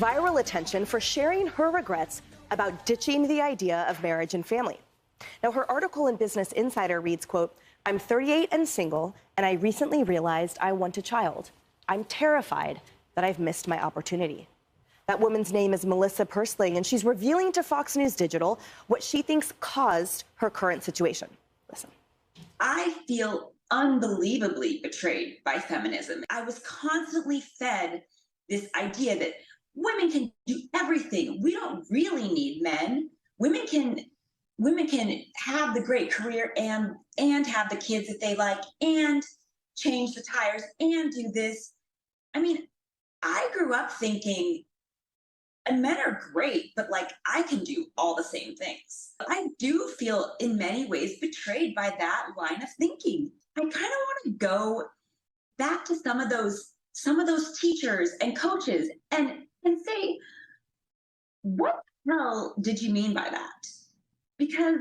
viral attention for sharing her regrets about ditching the idea of marriage and family. Now, her article in Business Insider reads, quote, "I'm 38 and single, and I recently realized I want a child. I'm terrified that I've missed my opportunity." That woman's name is Melissa Persling, and she's revealing to Fox News Digital what she thinks caused her current situation. Listen. I feel unbelievably betrayed by feminism. I was constantly fed this idea that women can do everything. We don't really need men. Women can have the great career and have the kids that they like and change the tires and do this. I mean, I grew up thinking, and men are great, but like I can do all the same things. I do feel in many ways betrayed by that line of thinking. I kind of want to go back to some of those teachers and coaches and say, what the hell did you mean by that? Because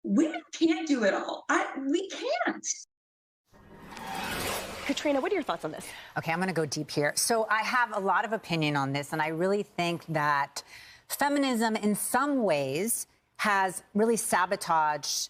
women can't do it all. We can't. Katrina, what are your thoughts on this? Okay, I'm going to go deep here. So I have a lot of opinion on this, and I really think that feminism in some ways has really sabotaged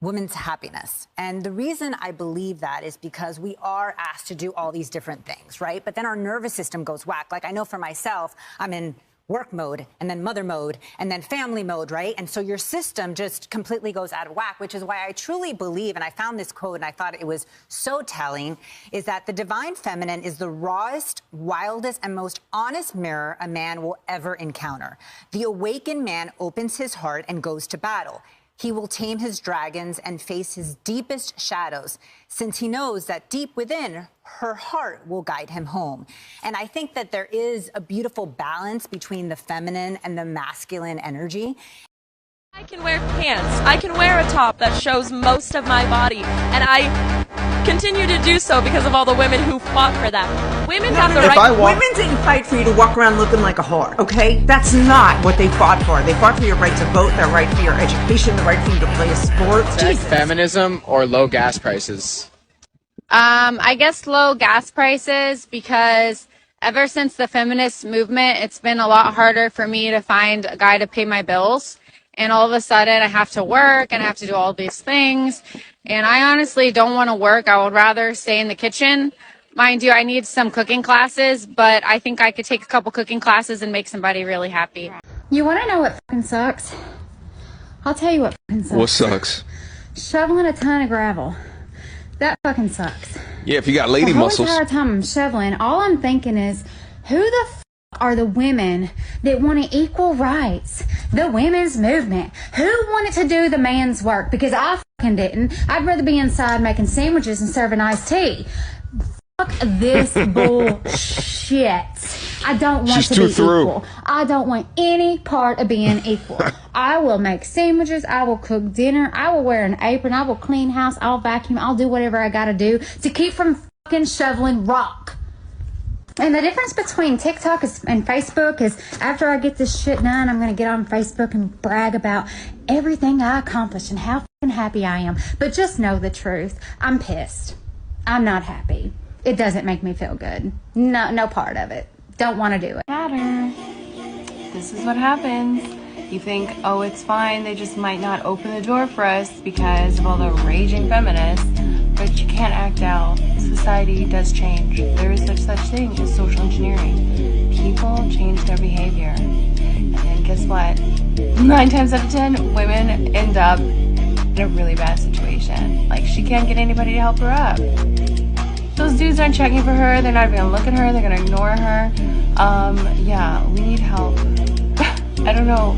women's happiness. And the reason I believe that is because we are asked to do all these different things, right? But then our nervous system goes whack. Like I know for myself, I'm in work mode and then mother mode and then family mode, right? And so your system just completely goes out of whack, which is why I truly believe, and I found this quote and I thought it was so telling, is that the divine feminine is the rawest, wildest, and most honest mirror a man will ever encounter. The awakened man opens his heart and goes to battle. He will tame his dragons and face his deepest shadows, since he knows that deep within, her heart will guide him home. And I think that there is a beautiful balance between the feminine and the masculine energy. I can wear pants. I can wear a top that shows most of my body, and I continue to do so because of all the women who fought for that. Women have the right. Women didn't fight for you to walk around looking like a whore, okay? That's not what they fought for. They fought for your right to vote, their right for your education, the right for you to play a sport. Feminism or low gas prices? I guess low gas prices, because ever since the feminist movement, it's been a lot harder for me to find a guy to pay my bills. And all of a sudden I have to work and I have to do all these things. And I honestly don't want to work. I would rather stay in the kitchen. Mind you, I need some cooking classes, but I think I could take a couple cooking classes and make somebody really happy. You want to know what fucking sucks? I'll tell you what fucking sucks. What sucks? Shoveling a ton of gravel. That fucking sucks. Yeah, if you got lady muscles. The whole entire time I'm shoveling, all I'm thinking is, who the f*** are the women that wanted equal rights? The women's movement. Who wanted to do the man's work? Because I fucking didn't. I'd rather be inside making sandwiches and serving iced tea. Fuck this bullshit. I don't want to be equal. I don't want any part of being equal. I will make sandwiches. I will cook dinner. I will wear an apron. I will clean house. I'll vacuum. I'll do whatever I gotta do to keep from fucking shoveling rock. And the difference between TikTok and Facebook is, after I get this shit done, I'm going to get on Facebook and brag about everything I accomplished and how fucking happy I am. But just know the truth. I'm pissed. I'm not happy. It doesn't make me feel good. No part of it. Don't want to do it. Matter. This is what happens. You think, oh, it's fine. They just might not open the door for us because of all the raging feminists. But you can't act out. Society does change. There is such thing as social engineering. People change their behavior. And guess what? 9 times out of 10, women end up in a really bad situation. Like, she can't get anybody to help her up. Those dudes aren't checking for her. They're not even gonna look at her. They're gonna ignore her. Yeah, we need help. I don't know.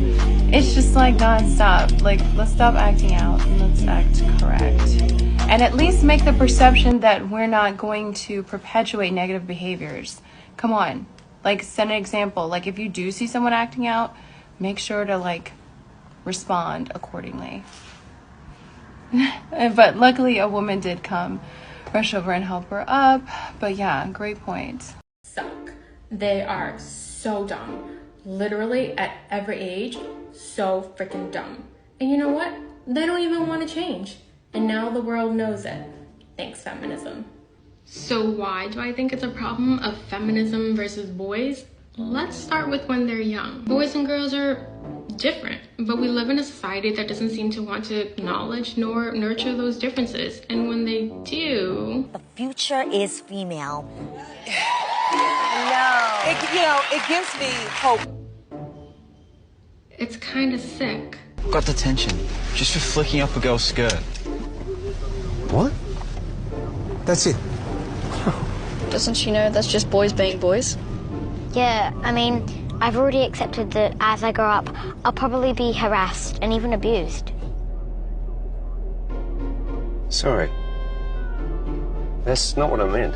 It's just like nonstop. Like, let's stop acting out and let's act correct. And at least make the perception that we're not going to perpetuate negative behaviors. Come on. Like, set an example. Like, if you do see someone acting out, make sure to, like, respond accordingly. But luckily, a woman did come, rush over and help her up. But yeah, great point. Suck. They are so dumb. Literally, at every age, so freaking dumb. And you know what? They don't even want to change. And now the world knows it. Thanks, feminism. So why do I think it's a problem of feminism versus boys? Let's start with when they're young. Boys and girls are different, but we live in a society that doesn't seem to want to acknowledge nor nurture those differences. And when they do... The future is female. No. It gives me hope. It's kind of sick. Got detention just for flicking up a girl's skirt. What? That's it. Doesn't she know that's just boys being boys? Yeah, I mean, I've already accepted that as I grow up, I'll probably be harassed and even abused. Sorry. That's not what I meant.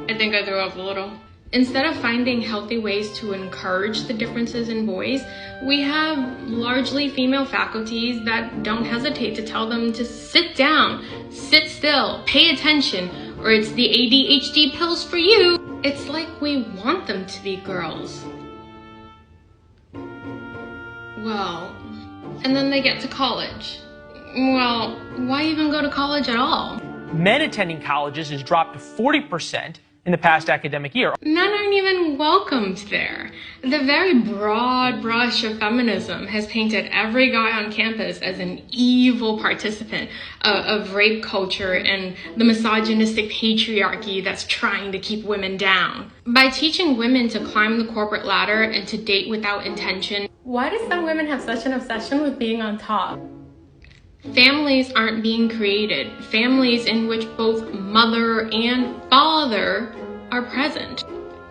I think I threw up a little. Instead of finding healthy ways to encourage the differences in boys, we have largely female faculties that don't hesitate to tell them to sit down, sit still, pay attention, or it's the ADHD pills for you. It's like we want them to be girls. Well, and then they get to college. Well, why even go to college at all? Men attending colleges has dropped to 40% in the past academic year. Men aren't even welcomed there. The very broad brush of feminism has painted every guy on campus as an evil participant of rape culture and the misogynistic patriarchy that's trying to keep women down. By teaching women to climb the corporate ladder and to date without intention, why do some women have such an obsession with being on top? Families aren't being created. Families in which both mother and father are present.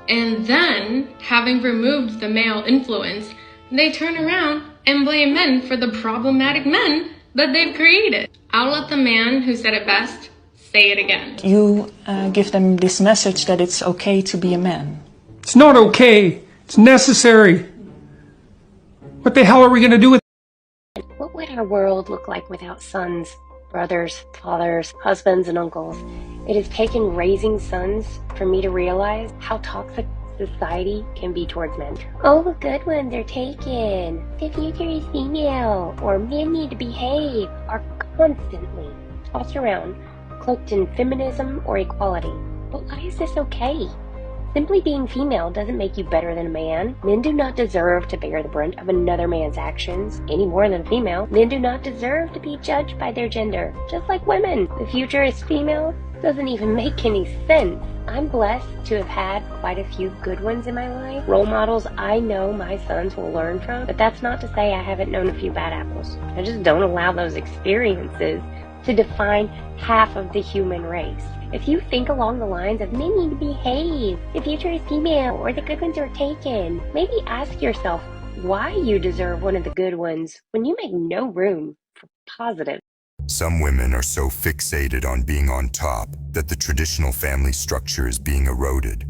And then, having removed the male influence, they turn around and blame men for the problematic men that they've created. I'll let the man who said it best say it again. You give them this message that it's okay to be a man. It's not okay. It's necessary. What the hell are we going to do with What would our world look like without sons, brothers, fathers, husbands, and uncles? It has taken raising sons for me to realize how toxic society can be towards men. Oh, the good ones are taken. The future is female, or men need to behave, are constantly tossed around, cloaked in feminism or equality. But why is this okay? Simply being female doesn't make you better than a man. Men do not deserve to bear the brunt of another man's actions, any more than female. Men do not deserve to be judged by their gender, just like women. The future is female doesn't even make any sense. I'm blessed to have had quite a few good ones in my life, role models I know my sons will learn from, but that's not to say I haven't known a few bad apples. I just don't allow those experiences to define half of the human race. If you think along the lines of men need to behave, the future is female, or the good ones are taken, maybe ask yourself why you deserve one of the good ones when you make no room for positive. Some women are so fixated on being on top that the traditional family structure is being eroded.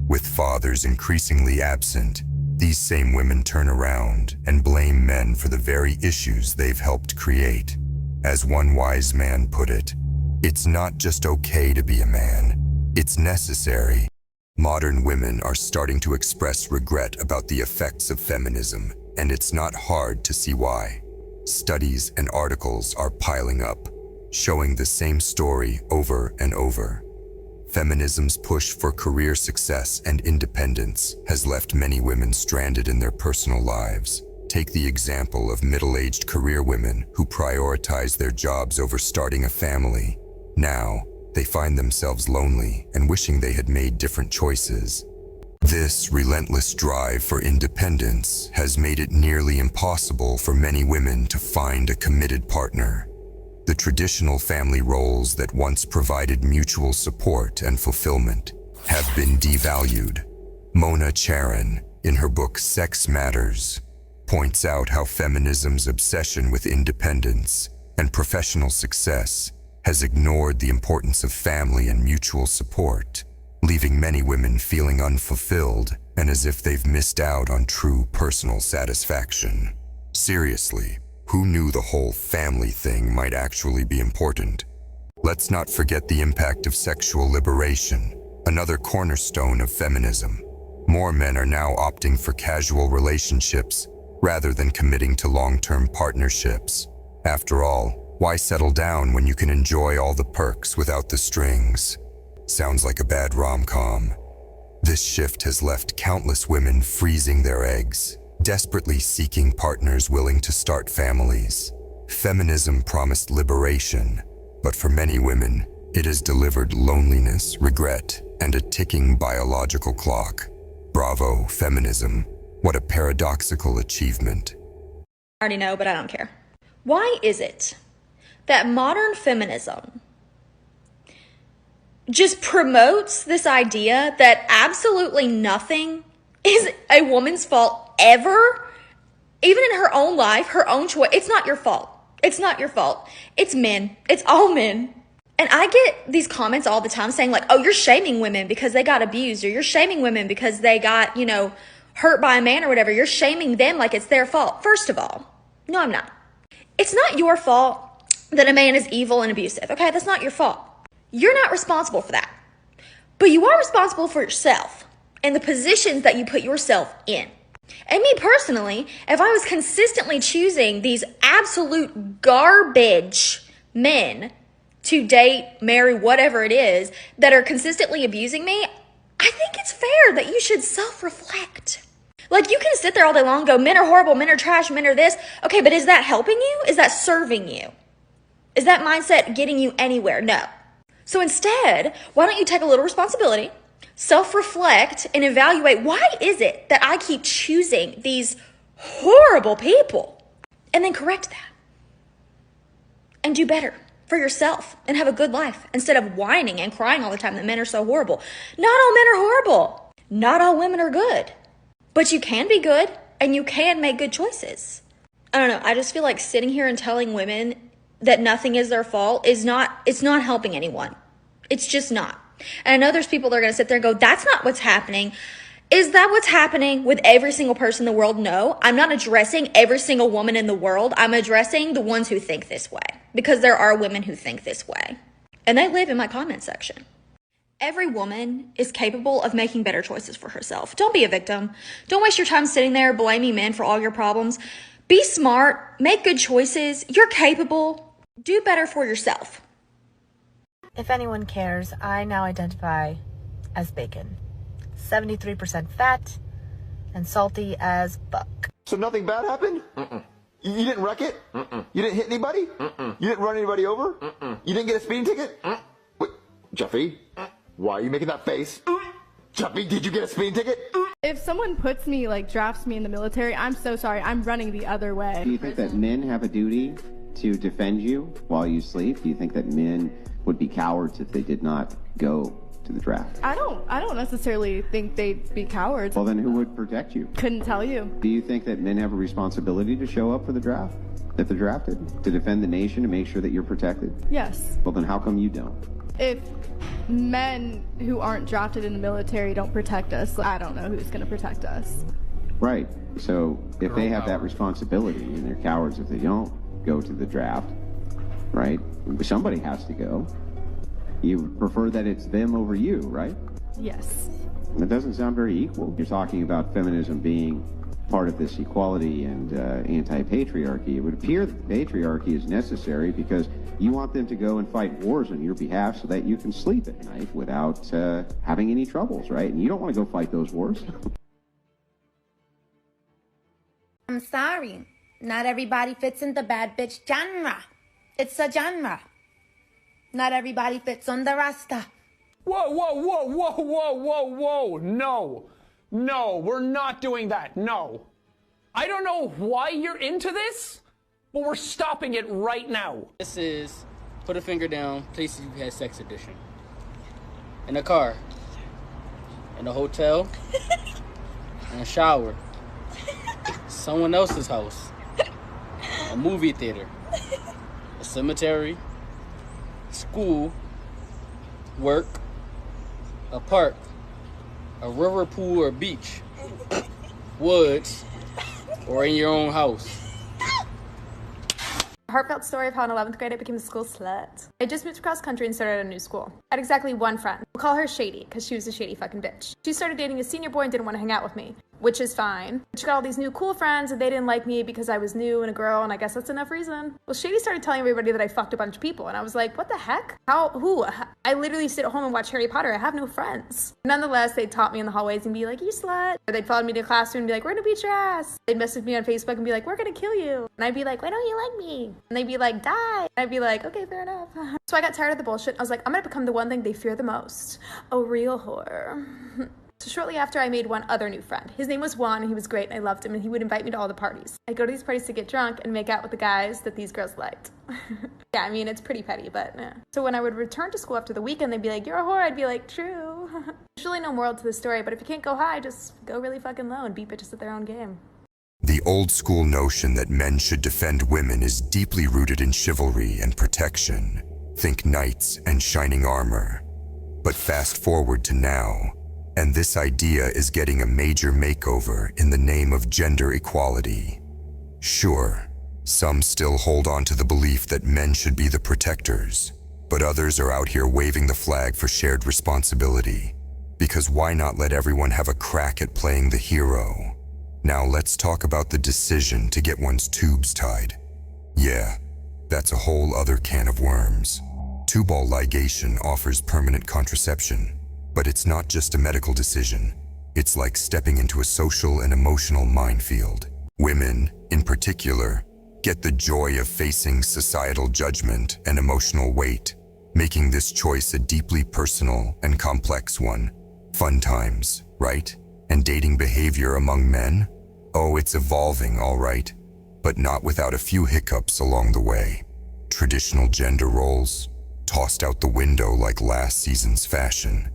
With fathers increasingly absent, these same women turn around and blame men for the very issues they've helped create. As one wise man put it, it's not just okay to be a man, it's necessary. Modern women are starting to express regret about the effects of feminism, and it's not hard to see why. Studies and articles are piling up, showing the same story over and over. Feminism's push for career success and independence has left many women stranded in their personal lives. Take the example of middle-aged career women who prioritize their jobs over starting a family. Now, they find themselves lonely and wishing they had made different choices. This relentless drive for independence has made it nearly impossible for many women to find a committed partner. The traditional family roles that once provided mutual support and fulfillment have been devalued. Mona Charen, in her book Sex Matters, points out how feminism's obsession with independence and professional success has ignored the importance of family and mutual support, leaving many women feeling unfulfilled and as if they've missed out on true personal satisfaction. Seriously, who knew the whole family thing might actually be important? Let's not forget the impact of sexual liberation, another cornerstone of feminism. More men are now opting for casual relationships rather than committing to long-term partnerships. After all, Why settle down when you can enjoy all the perks without the strings? Sounds like a bad rom-com. This shift has left countless women freezing their eggs, desperately seeking partners willing to start families. Feminism promised liberation, but for many women, it has delivered loneliness, regret, and a ticking biological clock. Bravo, feminism. What a paradoxical achievement. I already know, but I don't care. Why is it that modern feminism just promotes this idea that absolutely nothing is a woman's fault ever? Even in her own life, her own choice. It's not your fault. It's not your fault. It's men. It's all men. And I get these comments all the time saying like, oh, you're shaming women because they got abused, or you're shaming women because they got, hurt by a man or whatever. You're shaming them like it's their fault. First of all, no, I'm not. It's not your fault that a man is evil and abusive. Okay, that's not your fault. You're not responsible for that. But you are responsible for yourself and the positions that you put yourself in. And me personally, if I was consistently choosing these absolute garbage men to date, marry, whatever it is, that are consistently abusing me, I think it's fair that you should self-reflect. Like, you can sit there all day long and go, men are horrible, men are trash, men are this. Okay, but is that helping you? Is that serving you? Is that mindset getting you anywhere? No. So instead, why don't you take a little responsibility, self-reflect, and evaluate, why is it that I keep choosing these horrible people? And then correct that. And do better for yourself and have a good life instead of whining and crying all the time that men are so horrible. Not all men are horrible. Not all women are good. But you can be good and you can make good choices. I don't know. I just feel like sitting here and telling women that nothing is their fault it's not helping anyone. It's just not. And I know there's people that are going to sit there and go, that's not what's happening. Is that what's happening with every single person in the world? No, I'm not addressing every single woman in the world. I'm addressing the ones who think this way, because there are women who think this way, and they live in my comment section. Every woman is capable of making better choices for herself. Don't be a victim. Don't waste your time sitting there blaming men for all your problems. Be smart, make good choices. You're capable. Do better for yourself. If anyone cares, I now identify as bacon. 73% fat and salty as fuck. So nothing bad happened? You didn't wreck it? You didn't hit anybody? You didn't run anybody over? You didn't get a speeding ticket? Wait, Jeffy, why are you making that face? Jeffy, did you get a speeding ticket? If someone puts me, drafts me in the military, I'm so sorry, I'm running the other way. Do you think that men have a duty to defend you while you sleep? Do you think that men would be cowards if they did not go to the draft? I don't necessarily think they'd be cowards. Well, then who would protect you? Couldn't tell you. Do you think that men have a responsibility to show up for the draft if they're drafted? To defend the nation, to make sure that you're protected? Yes. Well, then how come you don't? If men who aren't drafted in the military don't protect us, I don't know who's going to protect us. Right. So if they have that responsibility and they're cowards if they don't go to the draft, right? Somebody has to go. You prefer that it's them over you, right? Yes. That doesn't sound very equal. You're talking about feminism being part of this equality and anti-patriarchy. It would appear that the patriarchy is necessary because you want them to go and fight wars on your behalf so that you can sleep at night without having any troubles, right? And you don't want to go fight those wars. I'm sorry. Not everybody fits in the bad bitch genre. It's a genre. Not everybody fits on the Rasta. Whoa, whoa, whoa, whoa, whoa, whoa, whoa. No. No, we're not doing that. No. I don't know why you're into this, but we're stopping it right now. This is Put a Finger Down, Places You've Had Sex edition. In a car. In a hotel. In a shower. Someone else's house. A movie theater. A cemetery. School. Work. A park. A river, pool, or beach. Woods. Or in your own house. A heartfelt story of how in 11th grade I became a school slut. I just moved across country and started a new school. I had exactly one friend. We'll call her Shady, because she was a shady fucking bitch. She started dating a senior boy and didn't want to hang out with me. which is fine. She got all these new cool friends and they didn't like me because I was new and a girl, and I guess that's enough reason. Well, Shady started telling everybody that I fucked a bunch of people, and I was like, what the heck? Who? I literally sit at home and watch Harry Potter. I have no friends. Nonetheless, they'd taunt me in the hallways and be like, you slut. Or they'd follow me to the classroom and be like, we're gonna beat your ass. They'd message me on Facebook and be like, we're gonna kill you. And I'd be like, why don't you like me? And they'd be like, die. And I'd be like, okay, fair enough. So I got tired of the bullshit. I was like, I'm gonna become the one thing they fear the most. A real whore. So shortly after, I made one other new friend. His name was Juan, and he was great, and I loved him, and he would invite me to all the parties. I'd go to these parties to get drunk and make out with the guys that these girls liked. Yeah, I mean, it's pretty petty, but yeah. So when I would return to school after the weekend, they'd be like, you're a whore. I'd be like, true. There's really no moral to the story, but if you can't go high, just go really fucking low and beat bitches at their own game. The old school notion that men should defend women is deeply rooted in chivalry and protection. Think knights and shining armor. But fast forward to now, and this idea is getting a major makeover in the name of gender equality. Sure, some still hold on to the belief that men should be the protectors, but others are out here waving the flag for shared responsibility. Because why not let everyone have a crack at playing the hero? Now let's talk about the decision to get one's tubes tied. Yeah, that's a whole other can of worms. Tubal ligation offers permanent contraception, but it's not just a medical decision. It's like stepping into a social and emotional minefield. Women, in particular, get the joy of facing societal judgment and emotional weight, making this choice a deeply personal and complex one. Fun times, right? And dating behavior among men? Oh, it's evolving, all right, but not without a few hiccups along the way. Traditional gender roles, tossed out the window like last season's fashion.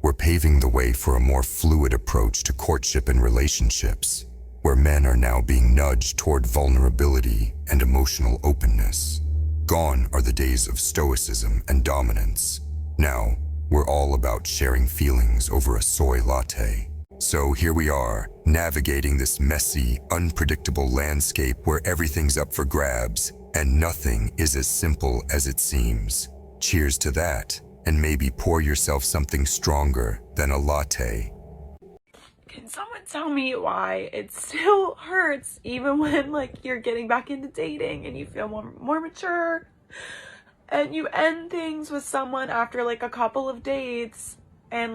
We're paving the way for a more fluid approach to courtship and relationships, where men are now being nudged toward vulnerability and emotional openness. Gone are the days of stoicism and dominance. Now, we're all about sharing feelings over a soy latte. So here we are, navigating this messy, unpredictable landscape where everything's up for grabs, and nothing is as simple as it seems. Cheers to that, and maybe pour yourself something stronger than a latte. Can someone tell me why it still hurts even when you're getting back into dating and you feel more mature and you end things with someone after a couple of dates? And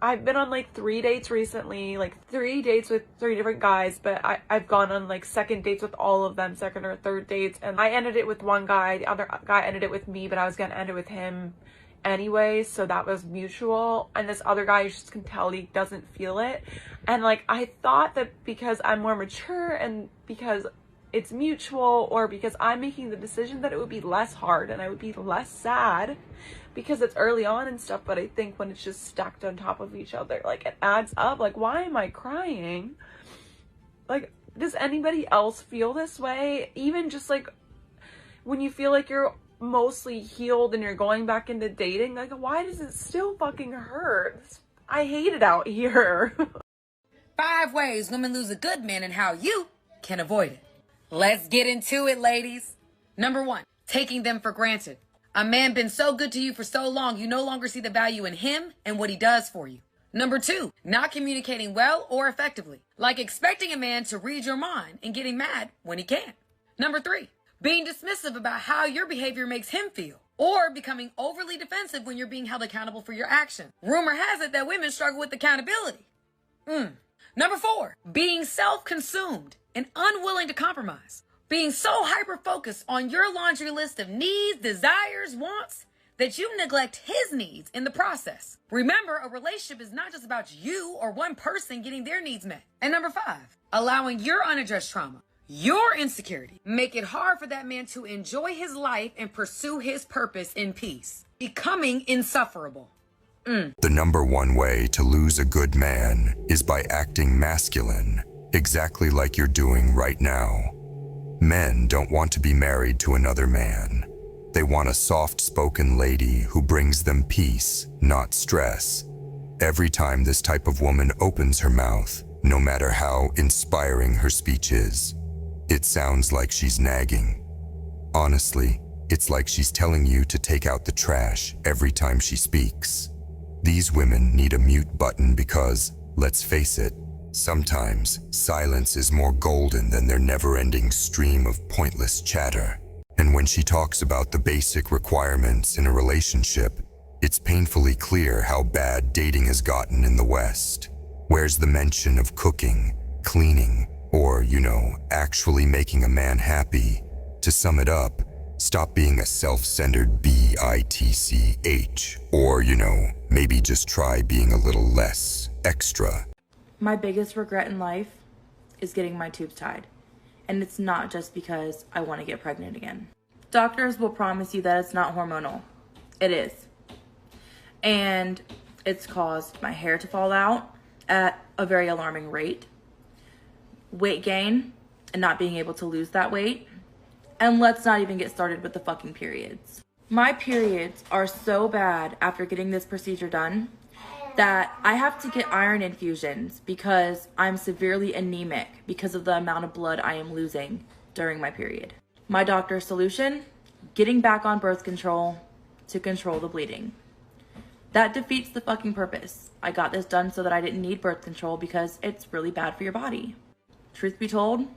I've been on 3 dates recently, 3 dates with 3 different guys, but I've gone on second dates with all of them, second or third dates, and I ended it with one guy, the other guy ended it with me, but I was gonna end it with him anyway, so that was mutual. And this other guy, you just can tell he doesn't feel it. And I thought that because I'm more mature and because it's mutual, or because I'm making the decision, that it would be less hard and I would be less sad because it's early on and stuff. But I think when it's just stacked on top of each other, it adds up. Why am I crying? Does anybody else feel this way? Even just when you feel you're mostly healed and you're going back into dating, why does it still fucking hurt? I hate it out here. 5 ways women lose a good man and how you can avoid it. Let's get into it, ladies. Number 1, taking them for granted. A man been so good to you for so long, you no longer see the value in him and what he does for you. Number 2, not communicating well or effectively, like expecting a man to read your mind and getting mad when he can't. Number 3, being dismissive about how your behavior makes him feel, or becoming overly defensive when you're being held accountable for your actions. Rumor has it that women struggle with accountability. Number 4, being self-consumed and unwilling to compromise. Being so hyper-focused on your laundry list of needs, desires, wants, that you neglect his needs in the process. Remember, a relationship is not just about you or one person getting their needs met. And number 5, allowing your unaddressed trauma, your insecurity, make it hard for that man to enjoy his life and pursue his purpose in peace, becoming insufferable. The number 1 way to lose a good man is by acting masculine, exactly like you're doing right now. Men don't want to be married to another man. They want a soft-spoken lady who brings them peace, not stress. Every time this type of woman opens her mouth, no matter how inspiring her speech is, it sounds like she's nagging. Honestly, it's like she's telling you to take out the trash every time she speaks. These women need a mute button because, let's face it, Sometimes silence is more golden than their never-ending stream of pointless chatter. And when she talks about the basic requirements in a relationship, it's painfully clear how bad dating has gotten in the West. Where's the mention of cooking, cleaning, or, actually making a man happy? To sum it up, stop being a self-centered bitch. Or, maybe just try being a little less extra. My biggest regret in life is getting my tubes tied. And it's not just because I want to get pregnant again. Doctors will promise you that it's not hormonal. It is. And it's caused my hair to fall out at a very alarming rate, weight gain, and not being able to lose that weight. And let's not even get started with the fucking periods. My periods are so bad after getting this procedure done that I have to get iron infusions because I'm severely anemic because of the amount of blood I am losing during my period. My doctor's solution, getting back on birth control to control the bleeding. That defeats the fucking purpose. I got this done so that I didn't need birth control because it's really bad for your body. Truth be told,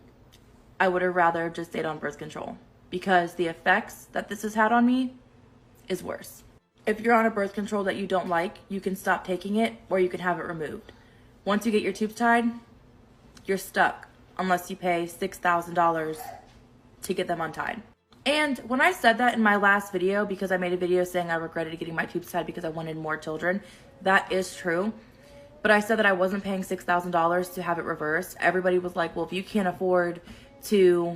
I would have rather just stayed on birth control because the effects that this has had on me is worse. If you're on a birth control that you don't like, you can stop taking it or you can have it removed. Once you get your tubes tied, you're stuck unless you pay $6,000 to get them untied. And when I said that in my last video, because I made a video saying I regretted getting my tubes tied because I wanted more children, that is true. But I said that I wasn't paying $6,000 to have it reversed. Everybody was like, well, if you can't afford to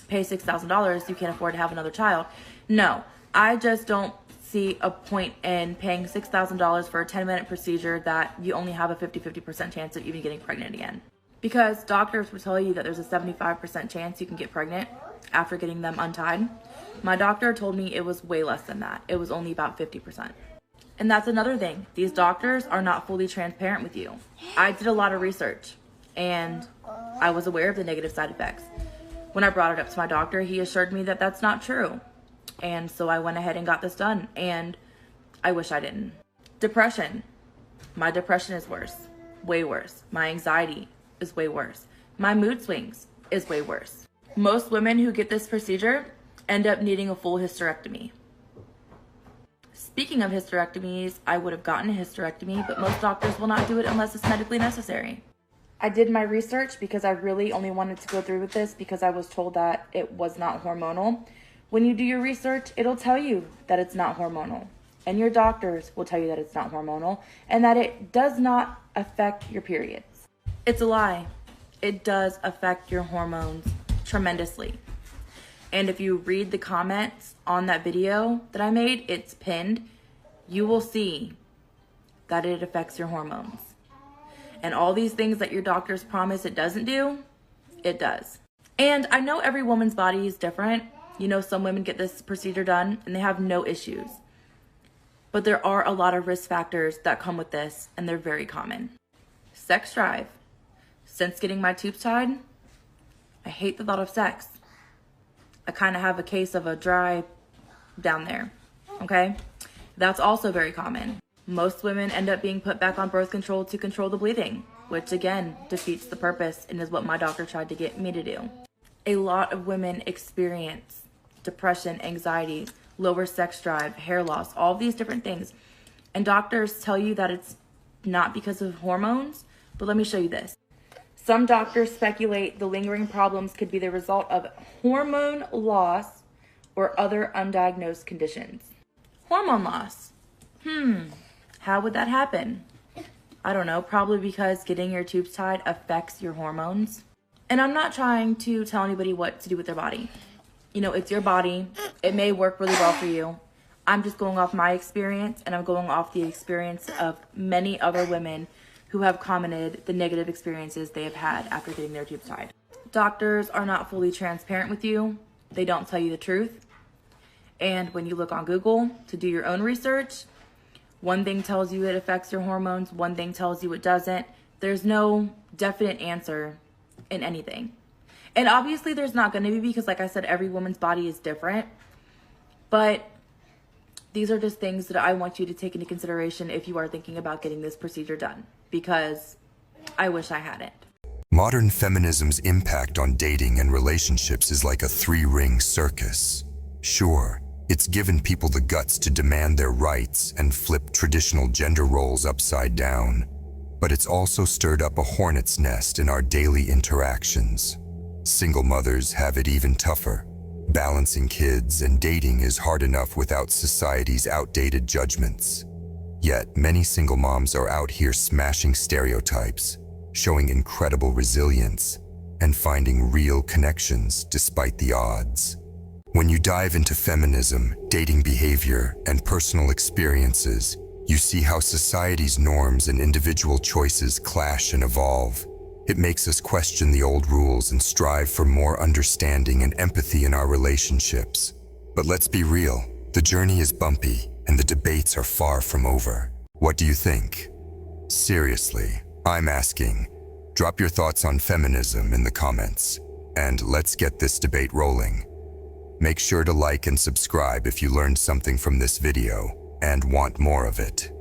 pay $6,000, you can't afford to have another child. No, I just don't see a point in paying $6,000 for a 10-minute procedure that you only have a 50% chance of even getting pregnant again. Because doctors will tell you that there's a 75% chance you can get pregnant after getting them untied. My doctor told me it was way less than that. It was only about 50%. And that's another thing. These doctors are not fully transparent with you. I did a lot of research and I was aware of the negative side effects. When I brought it up to my doctor, he assured me that that's not true. And so I went ahead and got this done, and I wish I didn't. Depression. My depression is worse, way worse. My anxiety is way worse. My mood swings is way worse. Most women who get this procedure end up needing a full hysterectomy. Speaking of hysterectomies, I would have gotten a hysterectomy, but most doctors will not do it unless it's medically necessary. I did my research because I really only wanted to go through with this because I was told that it was not hormonal. When you do your research, it'll tell you that it's not hormonal. And your doctors will tell you that it's not hormonal and that it does not affect your periods. It's a lie. It does affect your hormones tremendously. And if you read the comments on that video that I made, it's pinned, you will see that it affects your hormones. And all these things that your doctors promise it doesn't do, it does. And I know every woman's body is different. Some women get this procedure done and they have no issues. But there are a lot of risk factors that come with this, and they're very common. Sex drive. Since getting my tubes tied, I hate the thought of sex. I kind of have a case of a dry down there, okay? That's also very common. Most women end up being put back on birth control to control the bleeding, which again defeats the purpose and is what my doctor tried to get me to do. A lot of women experience depression, anxiety, lower sex drive, hair loss, all these different things. And doctors tell you that it's not because of hormones, but let me show you this. Some doctors speculate the lingering problems could be the result of hormone loss or other undiagnosed conditions. Hormone loss. How would that happen? I don't know, probably because getting your tubes tied affects your hormones. And I'm not trying to tell anybody what to do with their body. It's your body. It may work really well for you. I'm just going off my experience, and I'm going off the experience of many other women who have commented the negative experiences they have had after getting their tubes tied. Doctors are not fully transparent with you. They don't tell you the truth. And when you look on Google to do your own research, one thing tells you it affects your hormones, one thing tells you it doesn't. There's no definite answer in anything. And obviously there's not going to be, because like I said, every woman's body is different. But these are just things that I want you to take into consideration if you are thinking about getting this procedure done. Because I wish I hadn't. Modern feminism's impact on dating and relationships is like a three-ring circus. Sure, it's given people the guts to demand their rights and flip traditional gender roles upside down, but it's also stirred up a hornet's nest in our daily interactions. Single mothers have it even tougher. Balancing kids and dating is hard enough without society's outdated judgments. Yet, many single moms are out here smashing stereotypes, showing incredible resilience, and finding real connections despite the odds. When you dive into feminism, dating behavior, and personal experiences, you see how society's norms and individual choices clash and evolve. It makes us question the old rules and strive for more understanding and empathy in our relationships. But let's be real, the journey is bumpy, and the debates are far from over. What do you think? Seriously, I'm asking. Drop your thoughts on feminism in the comments, and let's get this debate rolling. Make sure to like and subscribe if you learned something from this video and want more of it.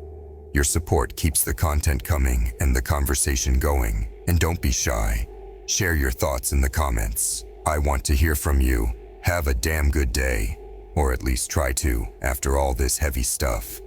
Your support keeps the content coming and the conversation going, and don't be shy. Share your thoughts in the comments. I want to hear from you. Have a damn good day, or at least try to, after all this heavy stuff.